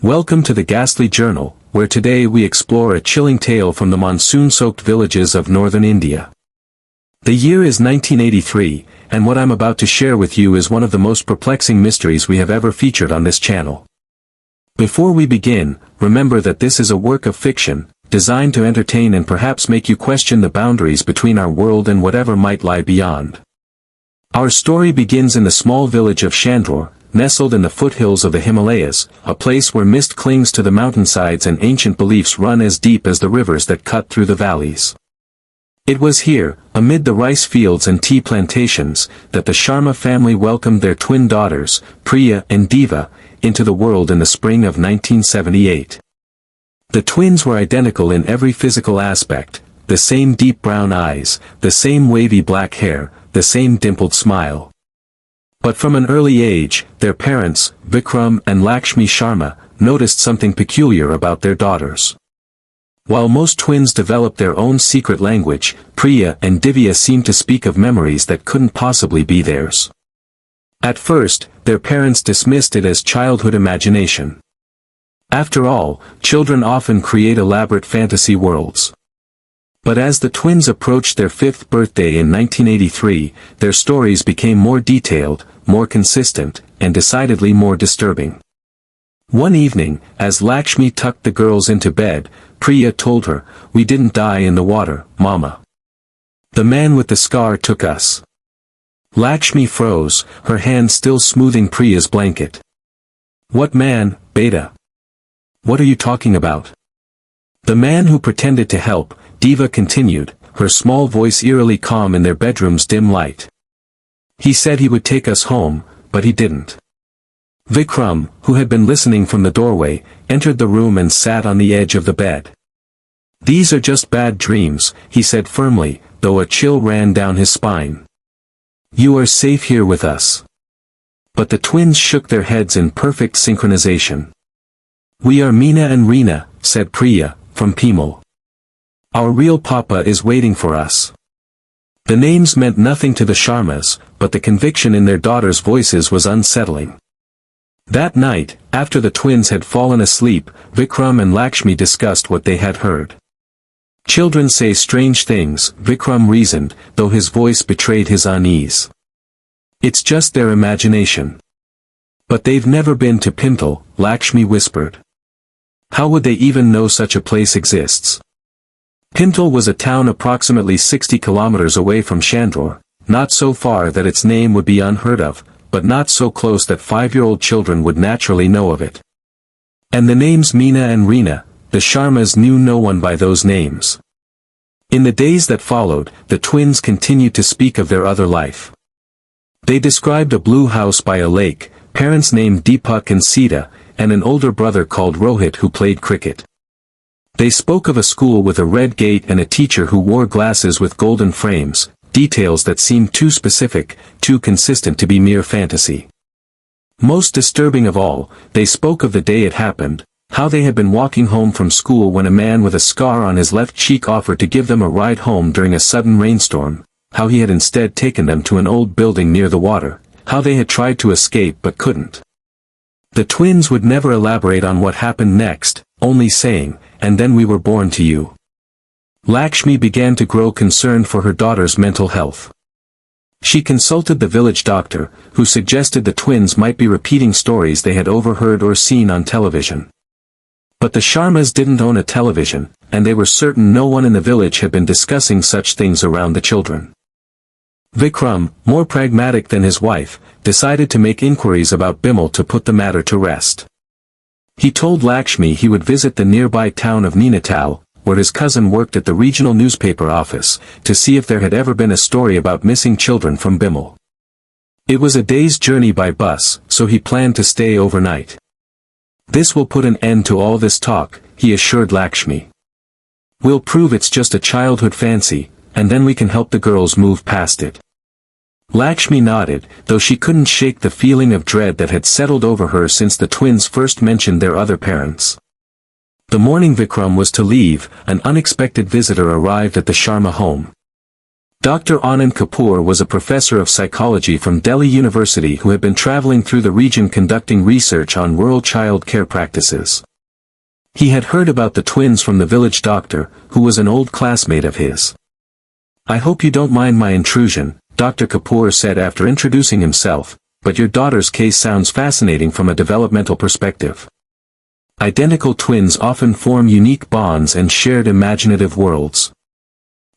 Welcome to the Ghastly Journal, where today we explore a chilling tale from the monsoon-soaked villages of northern India. The year is 1983, and what I'm about to share with you is one of the most perplexing mysteries we have ever featured on this channel. Before we begin, remember that this is a work of fiction, designed to entertain and perhaps make you question the boundaries between our world and whatever might lie beyond. Our story begins in the small village of Chandor, nestled in the foothills of the Himalayas, a place where mist clings to the mountainsides and ancient beliefs run as deep as the rivers that cut through the valleys. It was here, amid the rice fields and tea plantations, that the Sharma family welcomed their twin daughters, Priya and Diva, into the world in the spring of 1978. The twins were identical in every physical aspect, the same deep brown eyes, the same wavy black hair, the same dimpled smile. But from an early age, their parents, Vikram and Lakshmi Sharma, noticed something peculiar about their daughters. While most twins developed their own secret language, Priya and Divya seemed to speak of memories that couldn't possibly be theirs. At first, their parents dismissed it as childhood imagination. After all, children often create elaborate fantasy worlds. But as the twins approached their 5th birthday in 1983, their stories became more detailed, more consistent, and decidedly more disturbing. One evening, as Lakshmi tucked the girls into bed, Priya told her, "We didn't die in the water, Mama. The man with the scar took us." Lakshmi froze, her hand still smoothing Priya's blanket. "What man, Beta? What are you talking about?" "The man who pretended to help," Diva continued, her small voice eerily calm in their bedroom's dim light. "He said he would take us home, but he didn't." Vikram, who had been listening from the doorway, entered the room and sat on the edge of the bed. "These are just bad dreams," he said firmly, though a chill ran down his spine. "You are safe here with us." But the twins shook their heads in perfect synchronization. "We are Meena and Reena," said Priya, from Pimal. "Our real papa is waiting for us." The names meant nothing to the Sharmas, but the conviction in their daughters' voices was unsettling. That night, after the twins had fallen asleep, Vikram and Lakshmi discussed what they had heard. "Children say strange things," Vikram reasoned, though his voice betrayed his unease. "It's just their imagination." "But they've never been to Pintal," Lakshmi whispered. "How would they even know such a place exists?" Pintal was a town approximately 60 kilometers away from Chandor, not so far that its name would be unheard of, but not so close that 5-year-old children would naturally know of it. And the names Meena and Reena, the Sharmas knew no one by those names. In the days that followed, the twins continued to speak of their other life. They described a blue house by a lake, parents named Deepak and Sita, and an older brother called Rohit who played cricket. They spoke of a school with a red gate and a teacher who wore glasses with golden frames, details that seemed too specific, too consistent to be mere fantasy. Most disturbing of all, they spoke of the day it happened, how they had been walking home from school when a man with a scar on his left cheek offered to give them a ride home during a sudden rainstorm, how he had instead taken them to an old building near the water, how they had tried to escape but couldn't. The twins would never elaborate on what happened next, only saying, "And then we were born to you." Lakshmi began to grow concerned for her daughter's mental health. She consulted the village doctor, who suggested the twins might be repeating stories they had overheard or seen on television. But the Sharmas didn't own a television, and they were certain no one in the village had been discussing such things around the children. Vikram, more pragmatic than his wife, decided to make inquiries about Bimal to put the matter to rest. He told Lakshmi he would visit the nearby town of Nainital, where his cousin worked at the regional newspaper office, to see if there had ever been a story about missing children from Bimal. It was a day's journey by bus, so he planned to stay overnight. "This will put an end to all this talk," he assured Lakshmi. "We'll prove it's just a childhood fancy, and then we can help the girls move past it." Lakshmi nodded, though she couldn't shake the feeling of dread that had settled over her since the twins first mentioned their other parents. The morning Vikram was to leave, an unexpected visitor arrived at the Sharma home. Dr. Anand Kapoor was a professor of psychology from Delhi University who had been traveling through the region conducting research on rural child care practices. He had heard about the twins from the village doctor, who was an old classmate of his. "I hope you don't mind my intrusion," Dr. Kapoor said after introducing himself, "but your daughter's case sounds fascinating from a developmental perspective. Identical twins often form unique bonds and shared imaginative worlds."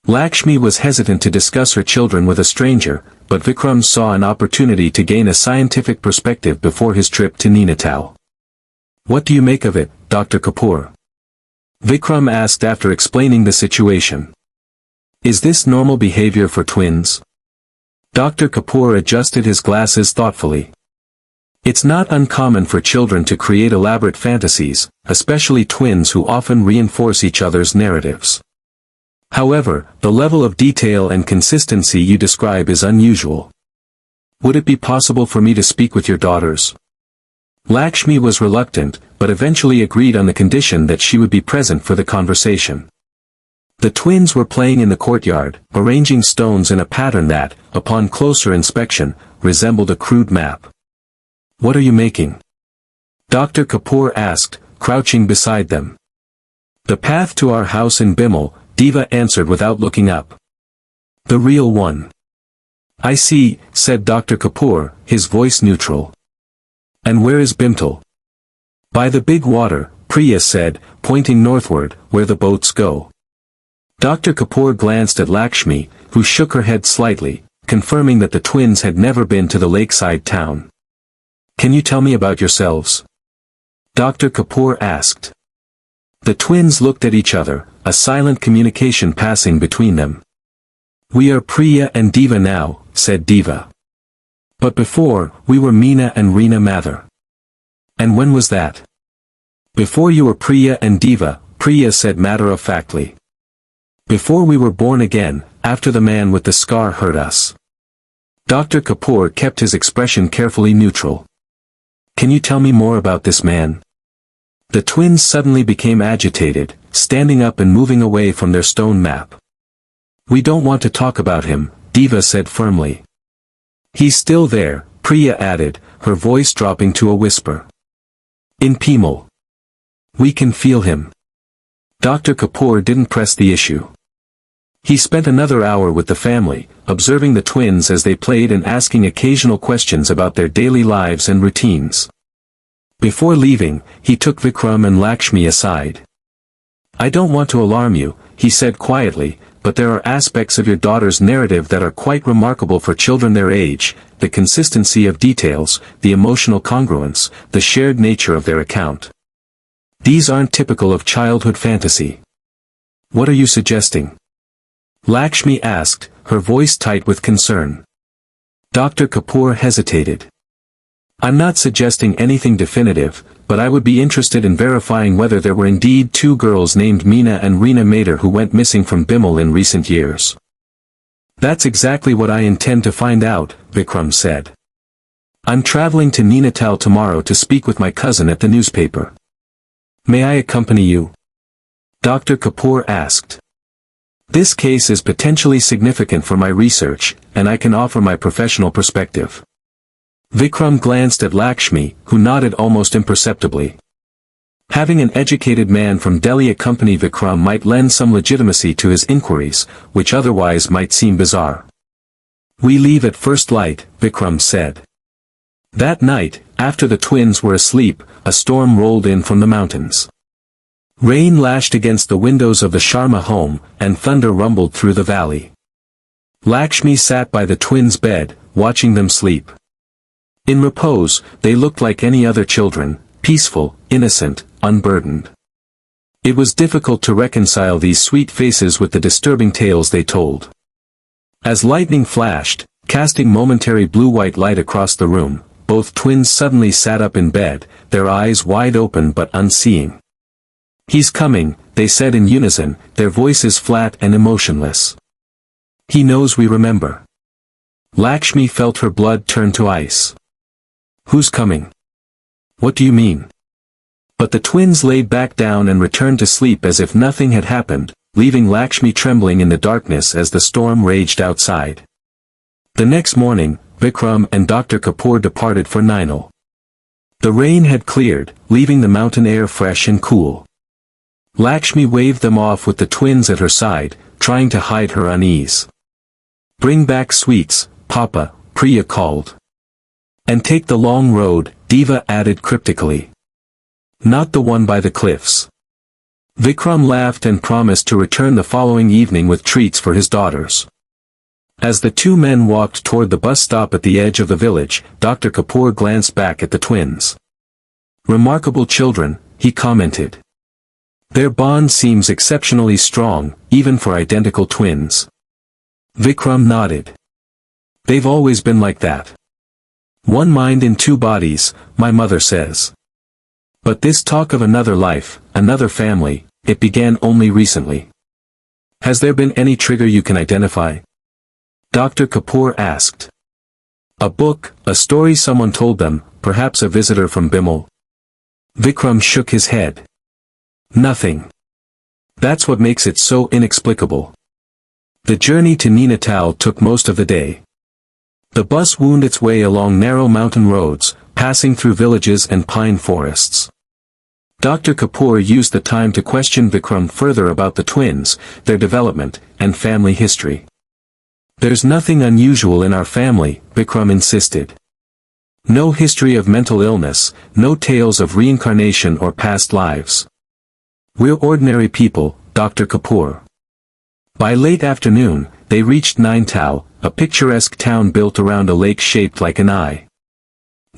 Lakshmi was hesitant to discuss her children with a stranger, but Vikram saw an opportunity to gain a scientific perspective before his trip to Nainital. "What do you make of it, Dr. Kapoor?" Vikram asked after explaining the situation. "Is this normal behavior for twins?" Dr. Kapoor adjusted his glasses thoughtfully. "It's not uncommon for children to create elaborate fantasies, especially twins who often reinforce each other's narratives. However, the level of detail and consistency you describe is unusual. Would it be possible for me to speak with your daughters?" Lakshmi was reluctant, but eventually agreed on the condition that she would be present for the conversation. The twins were playing in the courtyard, arranging stones in a pattern that, upon closer inspection, resembled a crude map. "What are you making?" Dr. Kapoor asked, crouching beside them. "The path to our house in Bimal," Diva answered without looking up. "The real one." "I see," said Dr. Kapoor, his voice neutral. "And where is Bimtal?" "By the big water," Priya said, pointing northward, "where the boats go." Dr. Kapoor glanced at Lakshmi, who shook her head slightly, confirming that the twins had never been to the lakeside town. "Can you tell me about yourselves?" Dr. Kapoor asked. The twins looked at each other, a silent communication passing between them. "We are Priya and Diva now," said Diva. "But before, we were Meena and Reena Mather." "And when was that?" "Before you were Priya and Diva," Priya said matter-of-factly. "Before we were born again, after the man with the scar hurt us." Dr. Kapoor kept his expression carefully neutral. "Can you tell me more about this man?" The twins suddenly became agitated, standing up and moving away from their stone map. "We don't want to talk about him," Diva said firmly. "He's still there," Priya added, her voice dropping to a whisper. "In Pimal. We can feel him." Dr. Kapoor didn't press the issue. He spent another hour with the family, observing the twins as they played and asking occasional questions about their daily lives and routines. Before leaving, he took Vikram and Lakshmi aside. "I don't want to alarm you," he said quietly, "but there are aspects of your daughter's narrative that are quite remarkable for children their age, the consistency of details, the emotional congruence, the shared nature of their account. These aren't typical of childhood fantasy." "What are you suggesting?" Lakshmi asked, her voice tight with concern. Dr. Kapoor hesitated. "I'm not suggesting anything definitive, but I would be interested in verifying whether there were indeed two girls named Meena and Reena Mather who went missing from Bimal in recent years." "That's exactly what I intend to find out," Vikram said. "I'm traveling to Nainital tomorrow to speak with my cousin at the newspaper. May I accompany you?" Dr. Kapoor asked. "This case is potentially significant for my research, and I can offer my professional perspective." Vikram glanced at Lakshmi, who nodded almost imperceptibly. Having an educated man from Delhi accompany Vikram might lend some legitimacy to his inquiries, which otherwise might seem bizarre. "We leave at first light," Vikram said. That night, after the twins were asleep, a storm rolled in from the mountains. Rain lashed against the windows of the Sharma home, and thunder rumbled through the valley. Lakshmi sat by the twins' bed, watching them sleep. In repose, they looked like any other children, peaceful, innocent, unburdened. It was difficult to reconcile these sweet faces with the disturbing tales they told. As lightning flashed, casting momentary blue-white light across the room, both twins suddenly sat up in bed, their eyes wide open but unseeing. "He's coming," they said in unison, their voices flat and emotionless. "He knows we remember." Lakshmi felt her blood turn to ice. "Who's coming? What do you mean?" But the twins laid back down and returned to sleep as if nothing had happened, leaving Lakshmi trembling in the darkness as the storm raged outside. The next morning, Vikram and Dr. Kapoor departed for Nainal. The rain had cleared, leaving the mountain air fresh and cool. Lakshmi waved them off with the twins at her side, trying to hide her unease. "Bring back sweets, Papa," Priya called. "And take the long road," Deva added cryptically. "Not the one by the cliffs." Vikram laughed and promised to return the following evening with treats for his daughters. As the two men walked toward the bus stop at the edge of the village, Dr. Kapoor glanced back at the twins. "Remarkable children," he commented. "Their bond seems exceptionally strong, even for identical twins." Vikram nodded. "They've always been like that. One mind in two bodies, my mother says. But this talk of another life, another family, it began only recently. Has there been any trigger you can identify?" Dr. Kapoor asked. "A book, a story someone told them, perhaps a visitor from Bimal." Vikram shook his head. "Nothing. That's what makes it so inexplicable." The journey to Nainital took most of the day. The bus wound its way along narrow mountain roads, passing through villages and pine forests. Dr. Kapoor used the time to question Vikram further about the twins, their development, and family history. "There's nothing unusual in our family," Vikram insisted. "No history of mental illness, no tales of reincarnation or past lives. We're ordinary people, Dr. Kapoor." By late afternoon, they reached Nainital, a picturesque town built around a lake shaped like an eye.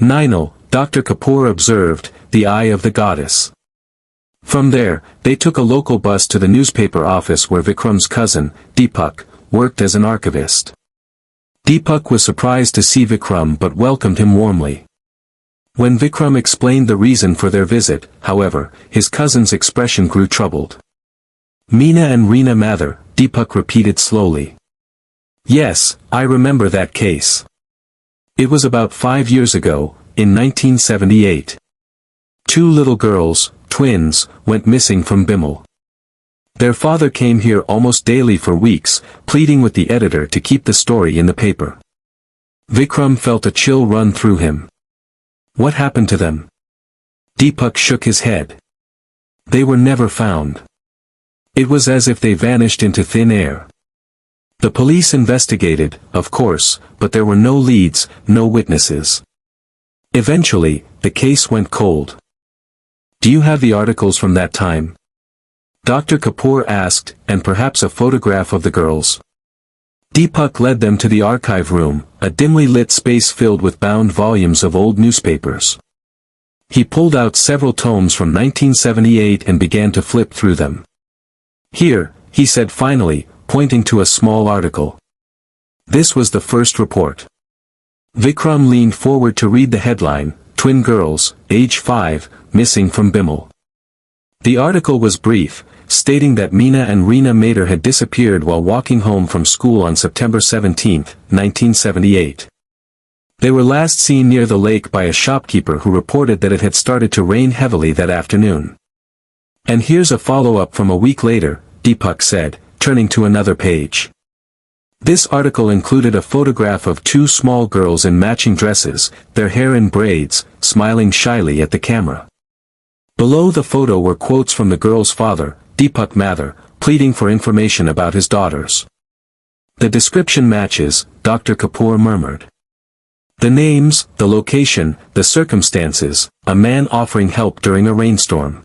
Nainal, Dr. Kapoor observed, the eye of the goddess. From there, they took a local bus to the newspaper office where Vikram's cousin, Deepak, worked as an archivist. Deepak was surprised to see Vikram but welcomed him warmly. When Vikram explained the reason for their visit, however, his cousin's expression grew troubled. "Meena and Reena Mather," Deepak repeated slowly. "Yes, I remember that case. It was about 5 years ago, in 1978. Two little girls, twins, went missing from Bimal. Their father came here almost daily for weeks, pleading with the editor to keep the story in the paper." Vikram felt a chill run through him. "What happened to them?" Deepak shook his head. "They were never found. It was as if they vanished into thin air. The police investigated, of course, but there were no leads, no witnesses. Eventually, the case went cold." "Do you have the articles from that time?" Dr. Kapoor asked, "and perhaps a photograph of the girls?" Deepak led them to the archive room, a dimly lit space filled with bound volumes of old newspapers. He pulled out several tomes from 1978 and began to flip through them. "Here," he said finally, pointing to a small article. This was the first report. Vikram leaned forward to read the headline, "Twin Girls, Age 5, Missing from Bimal." The article was brief, stating that Meena and Reena Mather had disappeared while walking home from school on September 17, 1978. They were last seen near the lake by a shopkeeper who reported that it had started to rain heavily that afternoon. "And here's a follow-up from a week later," Deepak said, turning to another page. This article included a photograph of two small girls in matching dresses, their hair in braids, smiling shyly at the camera. Below the photo were quotes from the girl's father, Deepak Mather, pleading for information about his daughters. "The description matches," Dr. Kapoor murmured. "The names, the location, the circumstances, a man offering help during a rainstorm.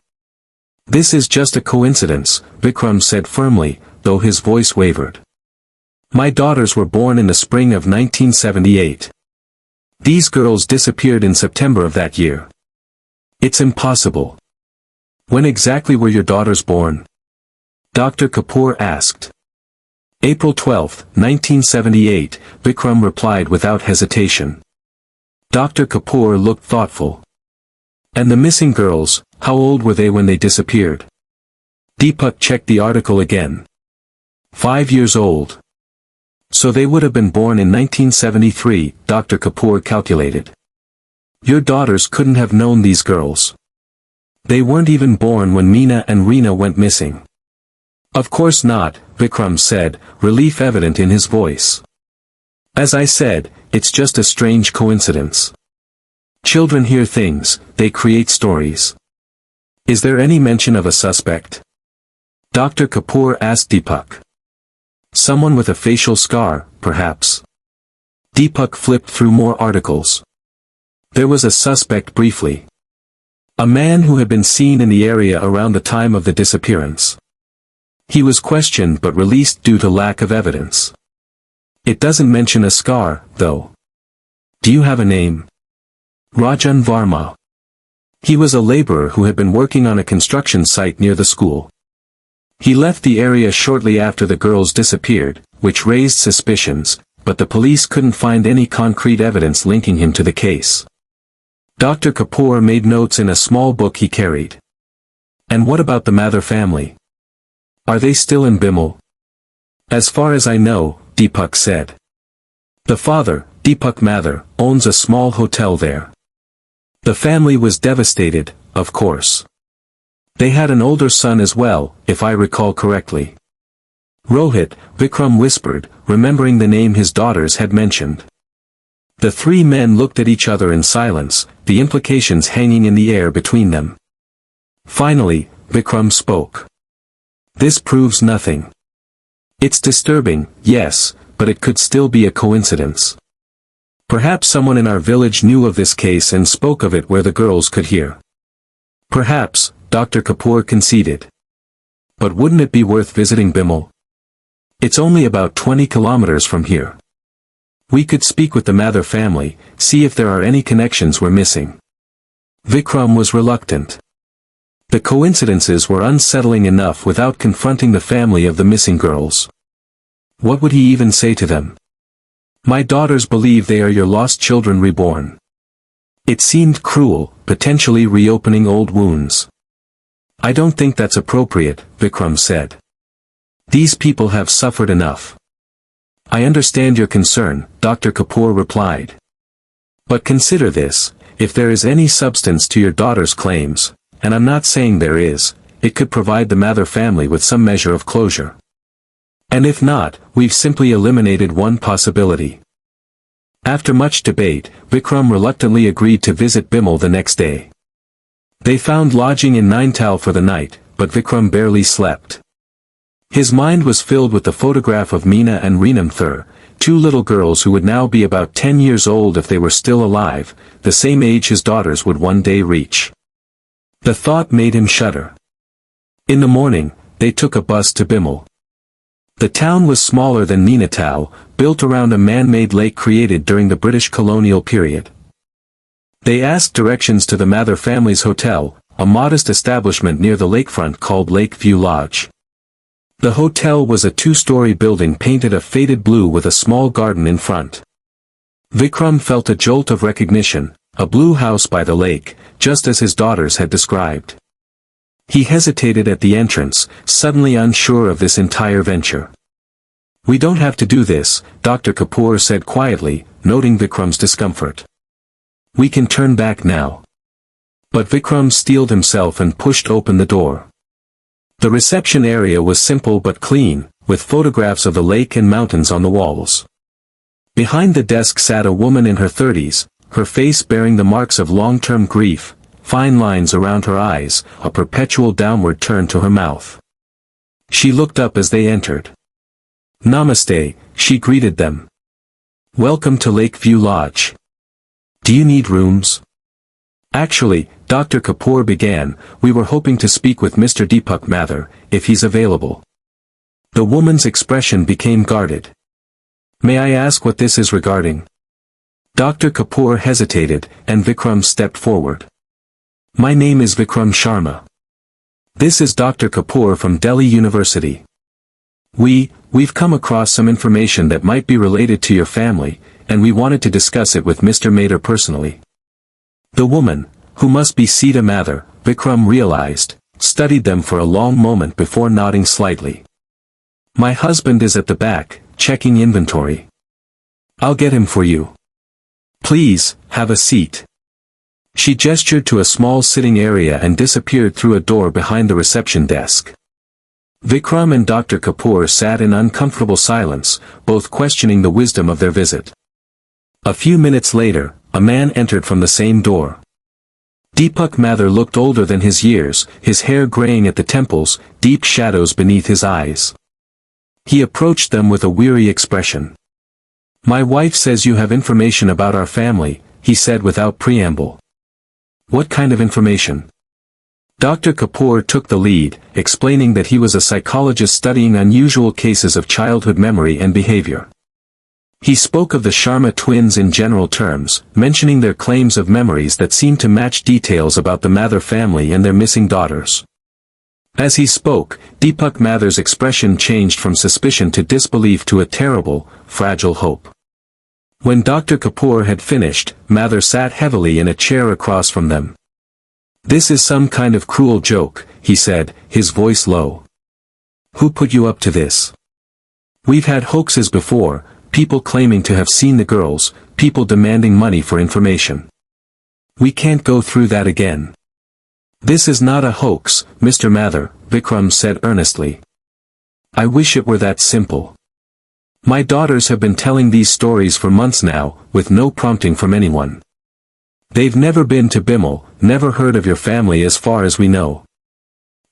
This is just a coincidence," Vikram said firmly, though his voice wavered. "My daughters were born in the spring of 1978. These girls disappeared in September of that year. It's impossible." "When exactly were your daughters born?" Dr. Kapoor asked. "April 12, 1978, Vikram replied without hesitation. Dr. Kapoor looked thoughtful. "And the missing girls, how old were they when they disappeared?" Deepak checked the article again. 5 years old. "So they would have been born in 1973, Dr. Kapoor calculated. "Your daughters couldn't have known these girls. They weren't even born when Meena and Reena went missing." Of course not, Vikram said, relief evident in his voice. As I said, it's just a strange coincidence. Children hear things, they create stories. Is there any mention of a suspect? Dr. Kapoor asked Deepak. Someone with a facial scar, perhaps. Deepak flipped through more articles. There was a suspect briefly. A man who had been seen in the area around the time of the disappearance. He was questioned but released due to lack of evidence. It doesn't mention a scar, though. Do you have a name? Rajan Varma. He was a laborer who had been working on a construction site near the school. He left the area shortly after the girls disappeared, which raised suspicions, but the police couldn't find any concrete evidence linking him to the case. Dr. Kapoor made notes in a small book he carried. And what about the Mather family? Are they still in Bimal? As far as I know, Deepak said. The father, Deepak Mather, owns a small hotel there. The family was devastated, of course. They had an older son as well, if I recall correctly. Rohit, Vikram whispered, remembering the name his daughters had mentioned. The three men looked at each other in silence, the implications hanging in the air between them. Finally, Vikram spoke. This proves nothing. It's disturbing, yes, but it could still be a coincidence. Perhaps someone in our village knew of this case and spoke of it where the girls could hear. Perhaps, Dr. Kapoor conceded. But wouldn't it be worth visiting Bimal? It's only about 20 kilometers from here. We could speak with the Mather family, see if there are any connections we're missing. Vikram was reluctant. The coincidences were unsettling enough without confronting the family of the missing girls. What would he even say to them? My daughters believe they are your lost children reborn. It seemed cruel, potentially reopening old wounds. I don't think that's appropriate, Vikram said. These people have suffered enough. I understand your concern, Dr. Kapoor replied. But consider this, if there is any substance to your daughter's claims, and I'm not saying there is, it could provide the Mather family with some measure of closure. And if not, we've simply eliminated one possibility. After much debate, Vikram reluctantly agreed to visit Bimal the next day. They found lodging in Nainital for the night, but Vikram barely slept. His mind was filled with the photograph of Meena and Reenam Thur, two little girls who would now be about 10 years old if they were still alive, the same age his daughters would one day reach. The thought made him shudder. In the morning, they took a bus to Bimal. The town was smaller than Nainital, built around a man-made lake created during the British colonial period. They asked directions to the Mather family's hotel, a modest establishment near the lakefront called Lakeview Lodge. The hotel was a two-story building painted a faded blue with a small garden in front. Vikram felt a jolt of recognition, a blue house by the lake, just as his daughters had described. He hesitated at the entrance, suddenly unsure of this entire venture. We don't have to do this, Dr. Kapoor said quietly, noting Vikram's discomfort. We can turn back now. But Vikram steeled himself and pushed open the door. The reception area was simple but clean, with photographs of the lake and mountains on the walls. Behind the desk sat a woman in her 30s, her face bearing the marks of long-term grief, fine lines around her eyes, a perpetual downward turn to her mouth. She looked up as they entered. Namaste, she greeted them. Welcome to Lakeview Lodge. Do you need rooms? Actually, Dr. Kapoor began, we were hoping to speak with Mr. Deepak Mather, if he's available. The woman's expression became guarded. May I ask what this is regarding? Dr. Kapoor hesitated, and Vikram stepped forward. My name is Vikram Sharma. This is Dr. Kapoor from Delhi University. We've come across some information that might be related to your family, and we wanted to discuss it with Mr. Mather personally. The woman, who must be Sita Mather, Vikram realized, studied them for a long moment before nodding slightly. My husband is at the back, checking inventory. I'll get him for you. Please, have a seat. She gestured to a small sitting area and disappeared through a door behind the reception desk. Vikram and Dr. Kapoor sat in uncomfortable silence, both questioning the wisdom of their visit. A few minutes later, a man entered from the same door. Deepak Mathur looked older than his years, his hair graying at the temples, deep shadows beneath his eyes. He approached them with a weary expression. "My wife says you have information about our family," he said without preamble. "What kind of information?" Dr. Kapoor took the lead, explaining that he was a psychologist studying unusual cases of childhood memory and behavior. He spoke of the Sharma twins in general terms, mentioning their claims of memories that seemed to match details about the Mathur family and their missing daughters. As he spoke, Deepak Mathur's expression changed from suspicion to disbelief to a terrible, fragile hope. When Dr. Kapoor had finished, Mathur sat heavily in a chair across from them. "This is some kind of cruel joke," he said, his voice low. "Who put you up to this? We've had hoaxes before, people claiming to have seen the girls, people demanding money for information. We can't go through that again." "This is not a hoax, Mr. Mathur," Vikram said earnestly. "I wish it were that simple. My daughters have been telling these stories for months now, with no prompting from anyone. They've never been to Bimal, never heard of your family as far as we know.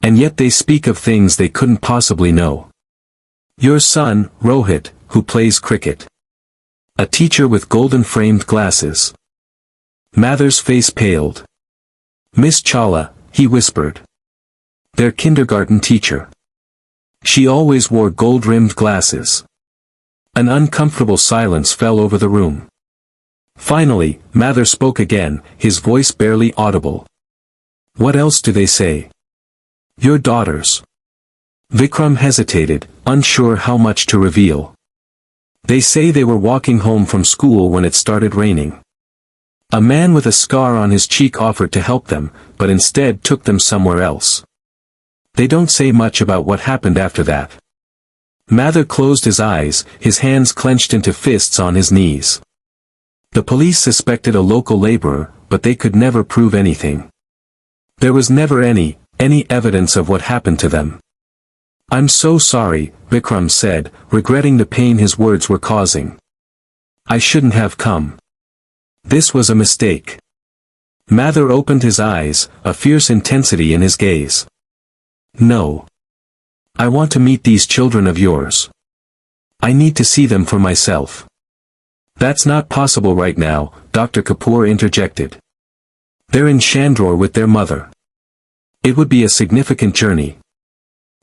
And yet they speak of things they couldn't possibly know. Your son, Rohit, who plays cricket. A teacher with golden-framed glasses." Mathur's face paled. "Miss Chawla," he whispered. "Their kindergarten teacher. She always wore gold-rimmed glasses." An uncomfortable silence fell over the room. Finally, Mathur spoke again, his voice barely audible. "What else do they say?" "Your daughters." Vikram hesitated, unsure how much to reveal. "They say they were walking home from school when it started raining. A man with a scar on his cheek offered to help them, but instead took them somewhere else. They don't say much about what happened after that." Mathur closed his eyes, his hands clenched into fists on his knees. The police suspected a local laborer, but they could never prove anything. There was never any evidence of what happened to them. "I'm so sorry," Vikram said, regretting the pain his words were causing. "I shouldn't have come. This was a mistake." Mathur opened his eyes, a fierce intensity in his gaze. "No. I want to meet these children of yours. I need to see them for myself." "That's not possible right now," Dr. Kapoor interjected. "They're in Chandrore with their mother. It would be a significant journey."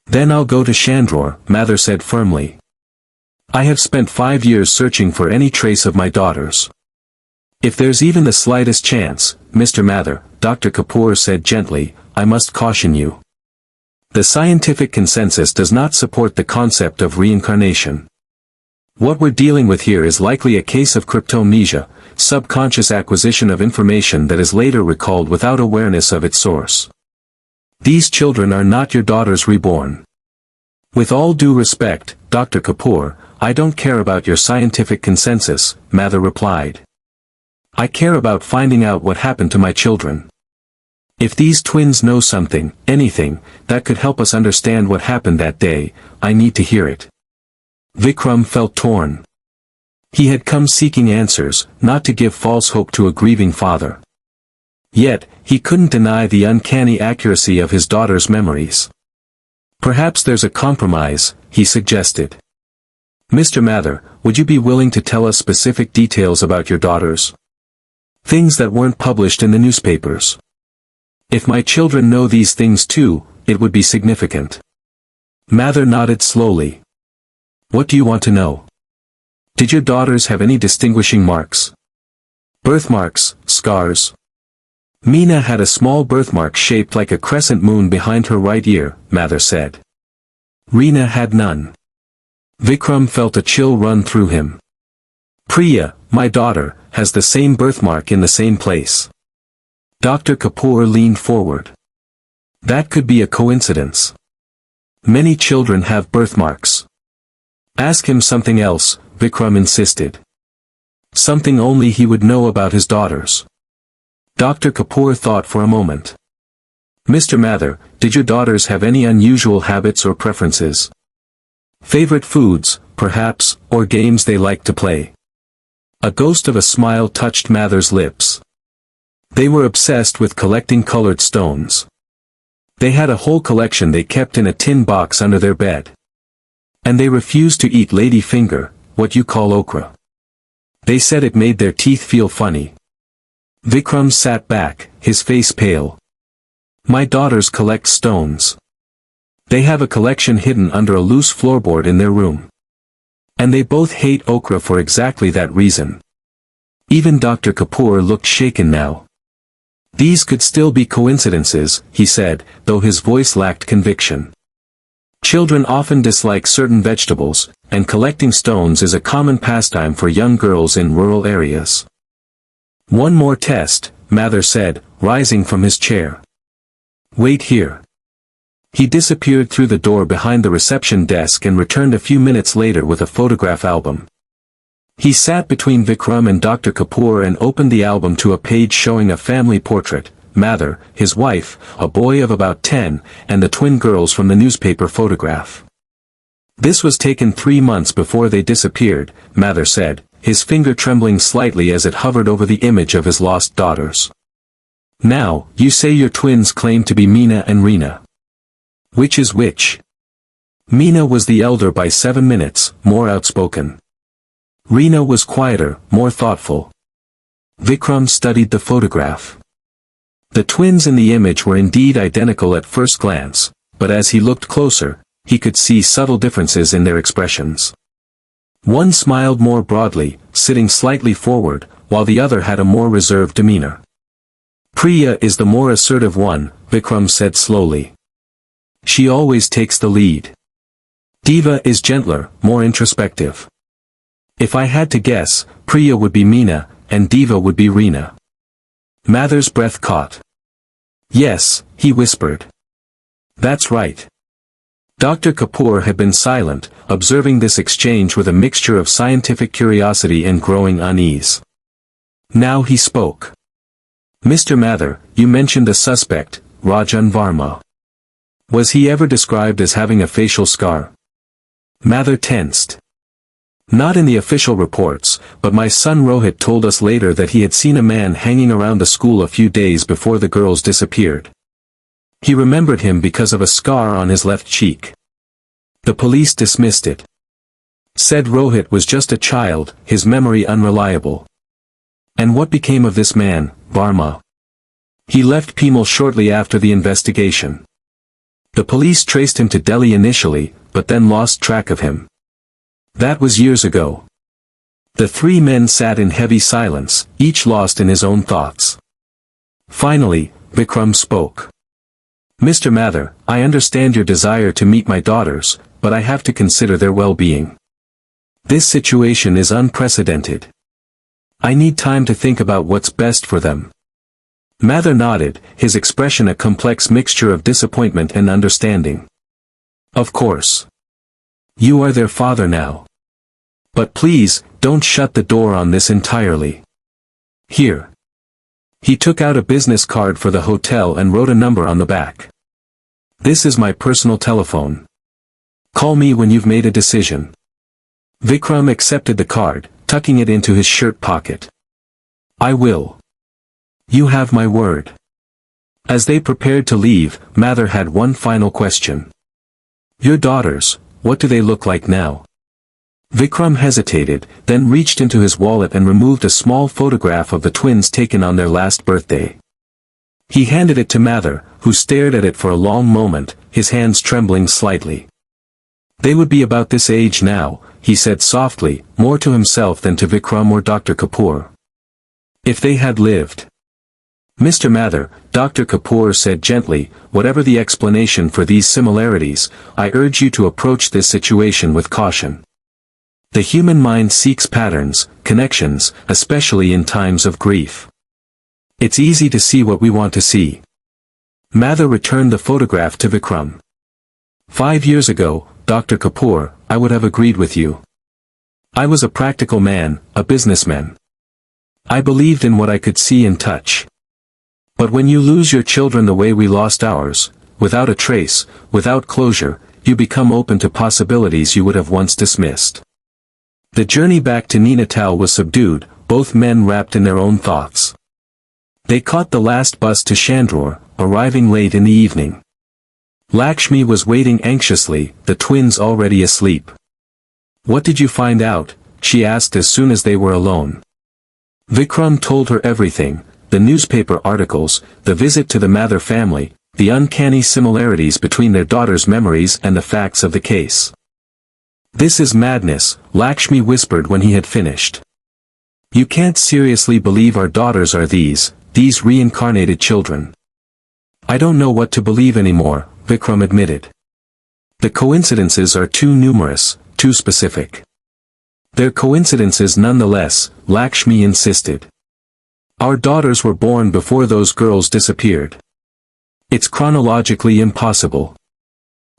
"Then I'll go to Chandrore," Mathur said firmly. "I have spent 5 years searching for any trace of my daughters. If there's even the slightest chance, Mr. Mathur," Dr. Kapoor said gently, "I must caution you. The scientific consensus does not support the concept of reincarnation. What we're dealing with here is likely a case of cryptomnesia, subconscious acquisition of information that is later recalled without awareness of its source. These children are not your daughters reborn. With all due respect, Dr. Kapoor, I don't care about your scientific consensus," Mathur replied. "I care about finding out what happened to my children. If these twins know something, anything, that could help us understand what happened that day, I need to hear it." Vikram felt torn. He had come seeking answers, not to give false hope to a grieving father. Yet, he couldn't deny the uncanny accuracy of his daughter's memories. "Perhaps there's a compromise," he suggested. "Mr. Mathur, would you be willing to tell us specific details about your daughters? Things that weren't published in the newspapers. If my children know these things too, it would be significant." Mathur nodded slowly. "What do you want to know? Did your daughters have any distinguishing marks? Birthmarks, scars?" "Meena had a small birthmark shaped like a crescent moon behind her right ear," Mathur said. "Reena had none." Vikram felt a chill run through him. "Priya, my daughter, has the same birthmark in the same place." Dr. Kapoor leaned forward. "That could be a coincidence. Many children have birthmarks." "Ask him something else," Vikram insisted. "Something only he would know about his daughters." Dr. Kapoor thought for a moment. Mr. Mather, did your daughters have any unusual habits or preferences? Favorite foods, perhaps, or games they liked to play? A ghost of a smile touched Mather's lips. They were obsessed with collecting colored stones. They had a whole collection they kept in a tin box under their bed. And they refused to eat lady finger, what you call okra. They said it made their teeth feel funny. Vikram sat back, his face pale. My daughters collect stones. They have a collection hidden under a loose floorboard in their room. And they both hate okra for exactly that reason. Even Dr. Kapoor looked shaken now. These could still be coincidences, he said, though his voice lacked conviction. Children often dislike certain vegetables, and collecting stones is a common pastime for young girls in rural areas. One more test, Mather said, rising from his chair. Wait here. He disappeared through the door behind the reception desk and returned a few minutes later with a photograph album. He sat between Vikram and Dr. Kapoor and opened the album to a page showing a family portrait, Mather, his wife, a boy of about 10, and the twin girls from the newspaper photograph. This was taken 3 months before they disappeared, Mather said, his finger trembling slightly as it hovered over the image of his lost daughters. Now, you say your twins claim to be Meena and Reena. Which is which? Meena was the elder by 7 minutes, more outspoken. Reena was quieter, more thoughtful. Vikram studied the photograph. The twins in the image were indeed identical at first glance, but as he looked closer, he could see subtle differences in their expressions. One smiled more broadly, sitting slightly forward, while the other had a more reserved demeanor. Priya is the more assertive one, Vikram said slowly. She always takes the lead. Diva is gentler, more introspective. If I had to guess, Priya would be Meena, and Diva would be Reena. Mather's breath caught. Yes, he whispered. That's right. Dr. Kapoor had been silent, observing this exchange with a mixture of scientific curiosity and growing unease. Now he spoke. Mr. Mather, you mentioned a suspect, Rajan Varma. Was he ever described as having a facial scar? Mather tensed. Not in the official reports, but my son Rohit told us later that he had seen a man hanging around the school a few days before the girls disappeared. He remembered him because of a scar on his left cheek. The police dismissed it. Said Rohit was just a child, his memory unreliable. And what became of this man, Varma? He left Pemal shortly after the investigation. The police traced him to Delhi initially, but then lost track of him. That was years ago. The 3 men sat in heavy silence, each lost in his own thoughts. Finally, Vikram spoke. Mr. Mather, I understand your desire to meet my daughters, but I have to consider their well-being. This situation is unprecedented. I need time to think about what's best for them. Mather nodded, his expression a complex mixture of disappointment and understanding. Of course. You are their father now. But please, don't shut the door on this entirely. Here. He took out a business card for the hotel and wrote a number on the back. This is my personal telephone. Call me when you've made a decision. Vikram accepted the card, tucking it into his shirt pocket. I will. You have my word. As they prepared to leave, Mather had one final question. Your daughters, what do they look like now? Vikram hesitated, then reached into his wallet and removed a small photograph of the twins taken on their last birthday. He handed it to Mather, who stared at it for a long moment, his hands trembling slightly. They would be about this age now, he said softly, more to himself than to Vikram or Dr. Kapoor. If they had lived. Mr. Mather, Dr. Kapoor said gently, whatever the explanation for these similarities, I urge you to approach this situation with caution. The human mind seeks patterns, connections, especially in times of grief. It's easy to see what we want to see. Mather returned the photograph to Vikram. 5 years ago, Dr. Kapoor, I would have agreed with you. I was a practical man, a businessman. I believed in what I could see and touch. But when you lose your children the way we lost ours, without a trace, without closure, you become open to possibilities you would have once dismissed. The journey back to Nainital was subdued, both men wrapped in their own thoughts. They caught the last bus to Chandor, arriving late in the evening. Lakshmi was waiting anxiously, the twins already asleep. "What did you find out?" she asked as soon as they were alone. Vikram told her everything, the newspaper articles, the visit to the Mather family, the uncanny similarities between their daughter's memories and the facts of the case. "This is madness," Lakshmi whispered when he had finished. "You can't seriously believe our daughters are these reincarnated children." "I don't know what to believe anymore," Vikram admitted. "The coincidences are too numerous, too specific." "They're coincidences nonetheless," Lakshmi insisted. "Our daughters were born before those girls disappeared. It's chronologically impossible."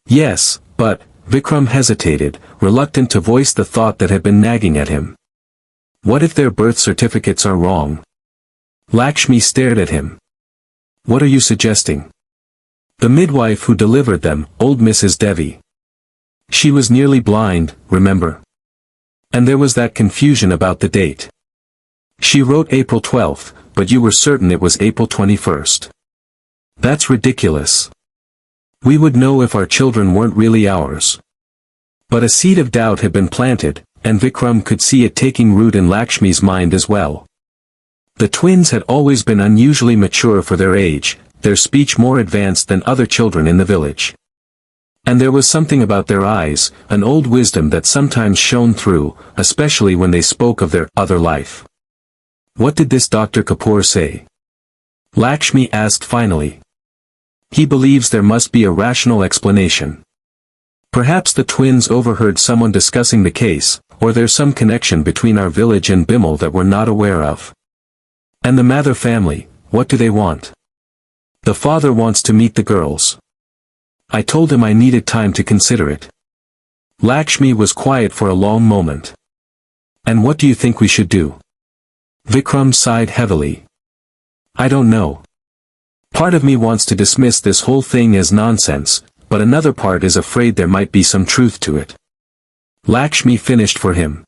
"Yes, but," Vikram hesitated, reluctant to voice the thought that had been nagging at him. "What if their birth certificates are wrong?" Lakshmi stared at him. "What are you suggesting?" "The midwife who delivered them, old Mrs. Devi. She was nearly blind, remember? And there was that confusion about the date. She wrote April 12th, but you were certain it was April 21st. That's ridiculous. We would know if our children weren't really ours." But a seed of doubt had been planted, and Vikram could see it taking root in Lakshmi's mind as well. The twins had always been unusually mature for their age, their speech more advanced than other children in the village. And there was something about their eyes, an old wisdom that sometimes shone through, especially when they spoke of their other life. "What did this Dr. Kapoor say?" Lakshmi asked finally. "He believes there must be a rational explanation. Perhaps the twins overheard someone discussing the case, or there's some connection between our village and Bimal that we're not aware of. And the Mather family, what do they want?" "The father wants to meet the girls. I told him I needed time to consider it." Lakshmi was quiet for a long moment. "And what do you think we should do?" Vikram sighed heavily. "I don't know. Part of me wants to dismiss this whole thing as nonsense, but another part is afraid there might be some truth to it." Lakshmi finished for him.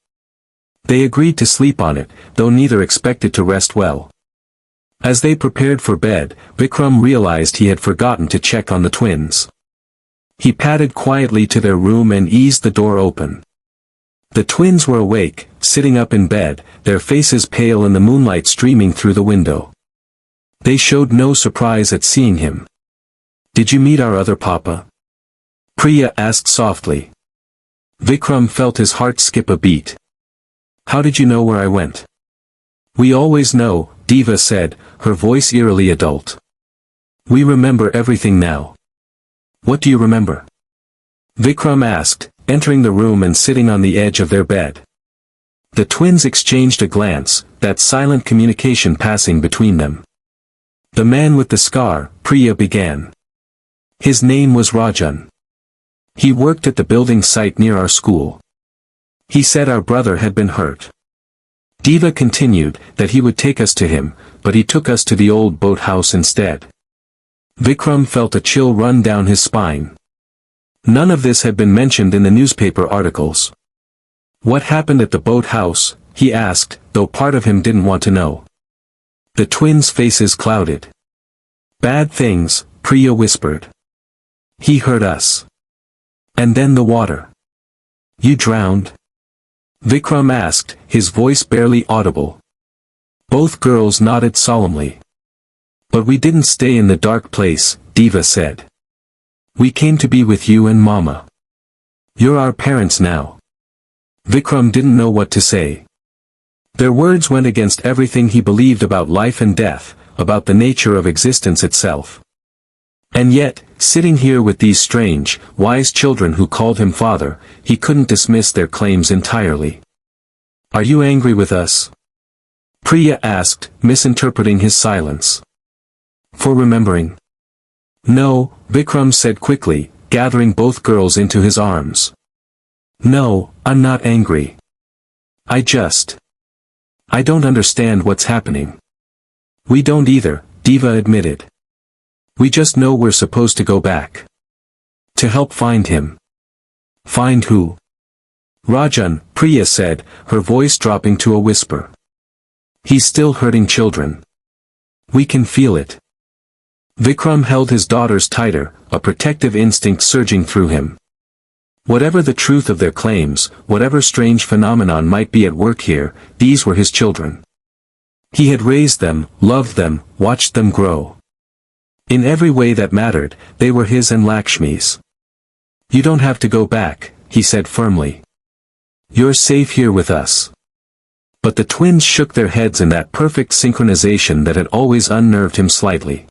They agreed to sleep on it, though neither expected to rest well. As they prepared for bed, Vikram realized he had forgotten to check on the twins. He padded quietly to their room and eased the door open. The twins were awake, sitting up in bed, their faces pale in the moonlight streaming through the window. They showed no surprise at seeing him. "Did you meet our other papa?" Priya asked softly. Vikram felt his heart skip a beat. "How did you know where I went?" "We always know," Diva said, her voice eerily adult. "We remember everything now." "What do you remember?" Vikram asked, entering the room and sitting on the edge of their bed. The twins exchanged a glance, that silent communication passing between them. "The man with the scar," Priya began. "His name was Rajan. He worked at the building site near our school. He said our brother had been hurt. Diva continued that he would take us to him, but he took us to the old boathouse instead." Vikram felt a chill run down his spine. None of this had been mentioned in the newspaper articles. "What happened at the boathouse?" he asked, though part of him didn't want to know. The twins' faces clouded. "Bad things," Priya whispered. "He hurt us. And then the water." "You drowned?" Vikram asked, his voice barely audible. Both girls nodded solemnly. "But we didn't stay in the dark place," Diva said. "We came to be with you and Mama. You're our parents now." Vikram didn't know what to say. Their words went against everything he believed about life and death, about the nature of existence itself. And yet, sitting here with these strange, wise children who called him father, he couldn't dismiss their claims entirely. "Are you angry with us?" Priya asked, misinterpreting his silence. "For remembering?" "No," Vikram said quickly, gathering both girls into his arms. "No, I'm not angry. I don't understand what's happening." "We don't either," Deva admitted. We just know we're supposed to go back. To help find him. Find who? Rajan, Priya said, her voice dropping to a whisper. He's still hurting children. We can feel it. Vikram held his daughters tighter, a protective instinct surging through him. Whatever the truth of their claims, whatever strange phenomenon might be at work here, these were his children. He had raised them, loved them, watched them grow. In every way that mattered, they were his and Lakshmi's. You don't have to go back, he said firmly. You're safe here with us. But the twins shook their heads in that perfect synchronization that had always unnerved him slightly.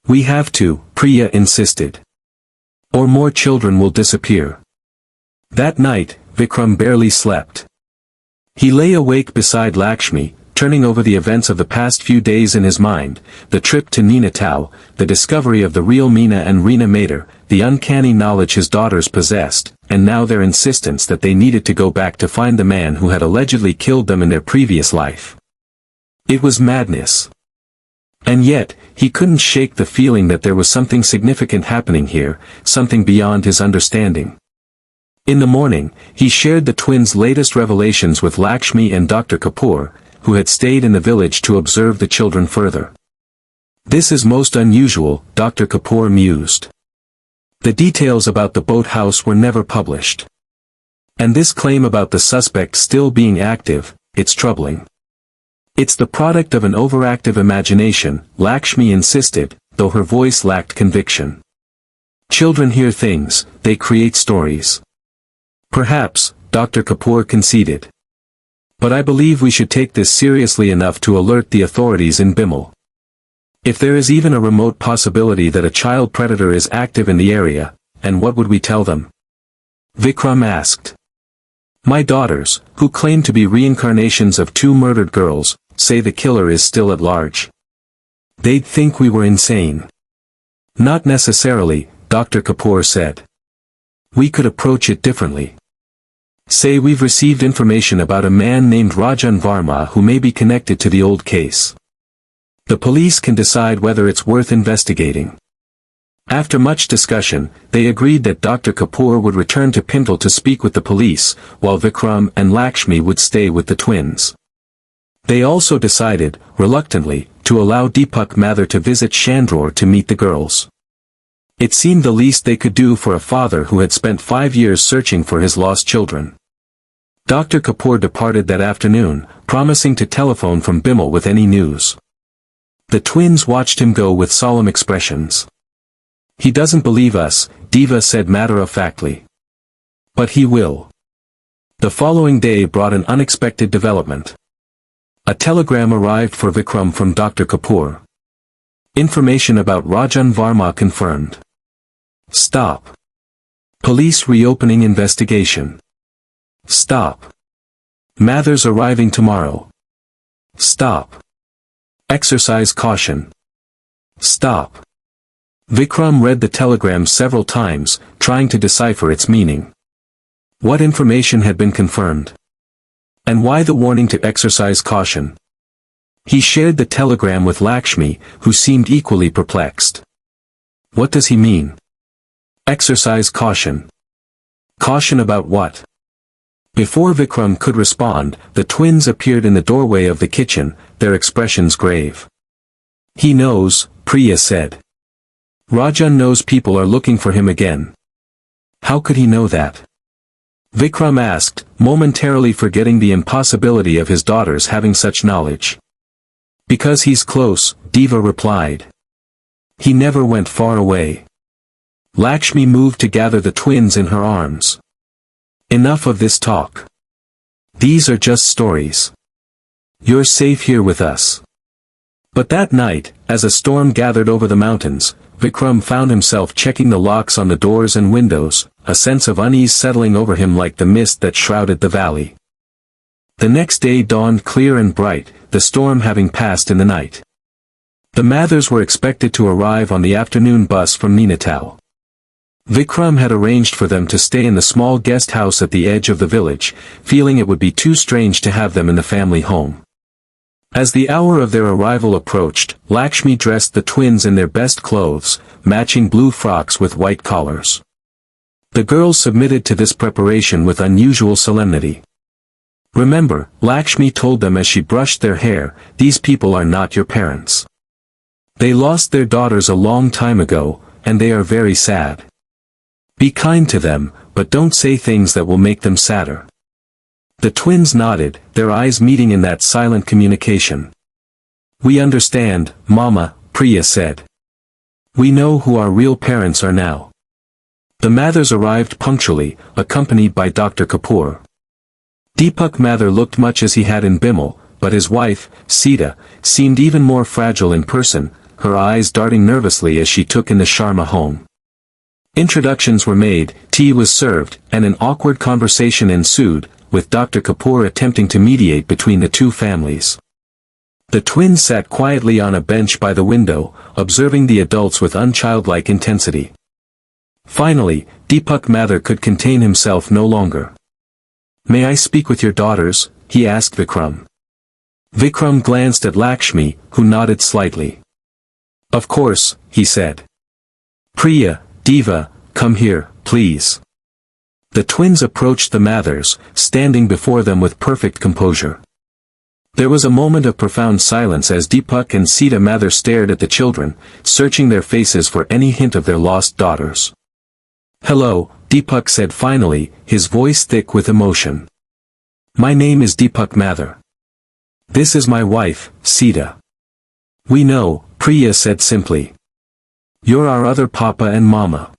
We have to, Priya insisted. Or more children will disappear. That night, Vikram barely slept. He lay awake beside Lakshmi, turning over the events of the past few days in his mind, the trip to Nainital, the discovery of the real Meena and Reena Mater, the uncanny knowledge his daughters possessed, and now their insistence that they needed to go back to find the man who had allegedly killed them in their previous life. It was madness. And yet, he couldn't shake the feeling that there was something significant happening here, something beyond his understanding. In the morning, he shared the twins' latest revelations with Lakshmi and Dr. Kapoor, who had stayed in the village to observe the children further. This is most unusual, Dr. Kapoor mused. The details about the boathouse were never published. And this claim about the suspect still being active, it's troubling. It's the product of an overactive imagination, Lakshmi insisted, though her voice lacked conviction. Children hear things, they create stories. Perhaps, Dr. Kapoor conceded. But I believe we should take this seriously enough to alert the authorities in Bimal. If there is even a remote possibility that a child predator is active in the area, and what would we tell them? Vikram asked. My daughters, who claim to be reincarnations of 2 murdered girls, say the killer is still at large. They'd think we were insane. Not necessarily, Dr. Kapoor said. We could approach it differently. Say we've received information about a man named Rajan Varma who may be connected to the old case. The police can decide whether it's worth investigating. After much discussion, they agreed that Dr. Kapoor would return to Pintal to speak with the police, while Vikram and Lakshmi would stay with the twins. They also decided, reluctantly, to allow Deepak Mathur to visit Chandrore to meet the girls. It seemed the least they could do for a father who had spent 5 years searching for his lost children. Dr. Kapoor departed that afternoon, promising to telephone from Bimal with any news. The twins watched him go with solemn expressions. He doesn't believe us, Deva said matter-of-factly. But he will. The following day brought an unexpected development. A telegram arrived for Vikram from Dr. Kapoor. Information about Rajan Varma confirmed. Stop. Police reopening investigation. Stop. Mathers arriving tomorrow. Stop. Exercise caution. Stop. Vikram read the telegram several times, trying to decipher its meaning. What information had been confirmed? And why the warning to exercise caution? He shared the telegram with Lakshmi, who seemed equally perplexed. What does he mean? Exercise caution. Caution about what? Before Vikram could respond, the twins appeared in the doorway of the kitchen, their expressions grave. He knows, Priya said. Rajan knows people are looking for him again. How could he know that? Vikram asked, momentarily forgetting the impossibility of his daughters having such knowledge. Because he's close, Deva replied. He never went far away. Lakshmi moved to gather the twins in her arms. Enough of this talk. These are just stories. You're safe here with us. But that night, as a storm gathered over the mountains, Vikram found himself checking the locks on the doors and windows, a sense of unease settling over him like the mist that shrouded the valley. The next day dawned clear and bright, the storm having passed in the night. The Mathers were expected to arrive on the afternoon bus from Nainital. Vikram had arranged for them to stay in the small guest house at the edge of the village, feeling it would be too strange to have them in the family home. As the hour of their arrival approached, Lakshmi dressed the twins in their best clothes, matching blue frocks with white collars. The girls submitted to this preparation with unusual solemnity. "Remember," Lakshmi told them as she brushed their hair, "these people are not your parents. They lost their daughters a long time ago, and they are very sad. Be kind to them, but don't say things that will make them sadder." The twins nodded, their eyes meeting in that silent communication. "We understand, Mama," Priya said. "We know who our real parents are now." The Mathurs arrived punctually, accompanied by Dr. Kapoor. Deepak Mathur looked much as he had in Bimal, but his wife, Sita, seemed even more fragile in person, her eyes darting nervously as she took in the Sharma home. Introductions were made, tea was served, and an awkward conversation ensued, with Dr. Kapoor attempting to mediate between the two families. The twins sat quietly on a bench by the window, observing the adults with unchildlike intensity. Finally, Deepak Mathur could contain himself no longer. "May I speak with your daughters?" he asked Vikram. Vikram glanced at Lakshmi, who nodded slightly. "Of course," he said. "Priya, Diva, come here, please." The twins approached the Mathurs, standing before them with perfect composure. There was a moment of profound silence as Deepak and Sita Mathur stared at the children, searching their faces for any hint of their lost daughters. "Hello," Deepak said finally, his voice thick with emotion. "My name is Deepak Mathur. This is my wife, Sita." "We know," Priya said simply. "You're our other papa and mama."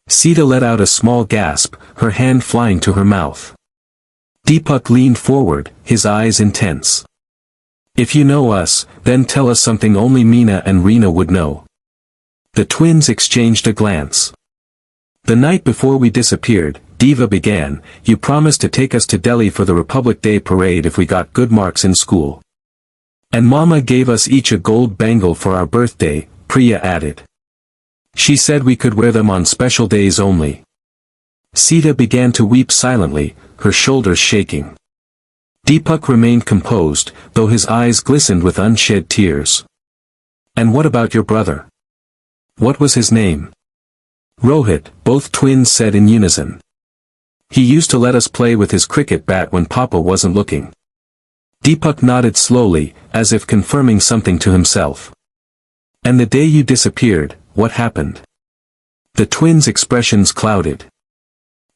Sita let out a small gasp, her hand flying to her mouth. Deepak leaned forward, his eyes intense. "If you know us, then tell us something only Meena and Reena would know." The twins exchanged a glance. "The night before we disappeared," Diva began, "you promised to take us to Delhi for the Republic Day parade if we got good marks in school. And Mama gave us each a gold bangle for our birthday," Priya added. "She said we could wear them on special days only." Sita began to weep silently, her shoulders shaking. Deepak remained composed, though his eyes glistened with unshed tears. "And what about your brother? What was his name?" "Rohit," both twins said in unison. "He used to let us play with his cricket bat when Papa wasn't looking." Deepak nodded slowly, as if confirming something to himself. "And the day you disappeared, what happened?" The twins' expressions clouded.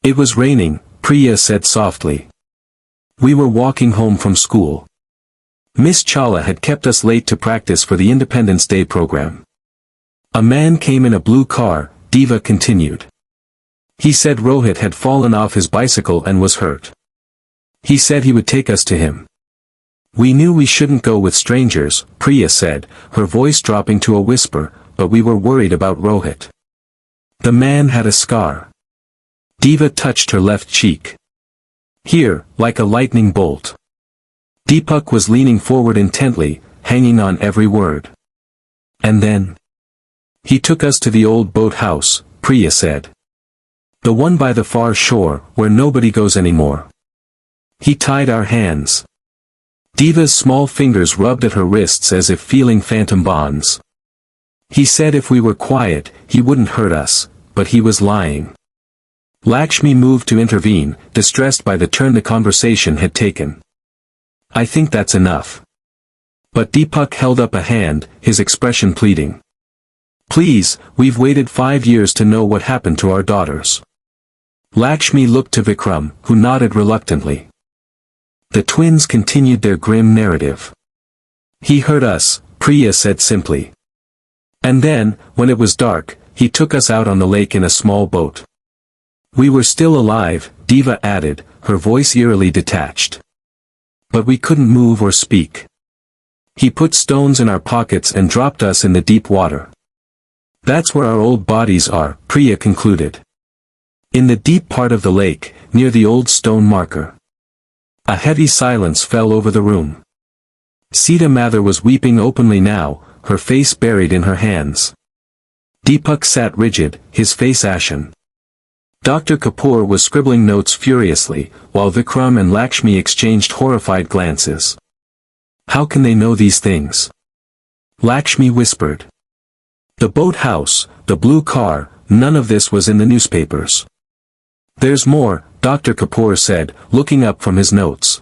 "It was raining," Priya said softly. "We were walking home from school. Miss Chawla had kept us late to practice for the Independence Day program. A man came in a blue car," Diva continued. "He said Rohit had fallen off his bicycle and was hurt. He said he would take us to him. We knew we shouldn't go with strangers," Priya said, her voice dropping to a whisper, "but we were worried about Rohit. The man had a scar." Diva touched her left cheek. "Here, like a lightning bolt." Deepak was leaning forward intently, hanging on every word. "And then? He took us to the old boat house," Priya said. "The one by the far shore, where nobody goes anymore. He tied our hands." Diva's small fingers rubbed at her wrists as if feeling phantom bonds. "He said if we were quiet, he wouldn't hurt us, but he was lying." Lakshmi moved to intervene, distressed by the turn the conversation had taken. "I think that's enough." But Deepak held up a hand, his expression pleading. "Please, we've waited 5 years to know what happened to our daughters." Lakshmi looked to Vikram, who nodded reluctantly. The twins continued their grim narrative. "He hurt us," Priya said simply. "And then, when it was dark, he took us out on the lake in a small boat. We were still alive," Diva added, her voice eerily detached. "But we couldn't move or speak. He put stones in our pockets and dropped us in the deep water. That's where our old bodies are," Priya concluded. "In the deep part of the lake, near the old stone marker." A heavy silence fell over the room. Sita Mathur was weeping openly now, her face buried in her hands. Deepak sat rigid, his face ashen. Dr. Kapoor was scribbling notes furiously, while Vikram and Lakshmi exchanged horrified glances. How can they know these things? Lakshmi whispered. The boat house, the blue car, none of this was in the newspapers. There's more, Dr. Kapoor said, looking up from his notes.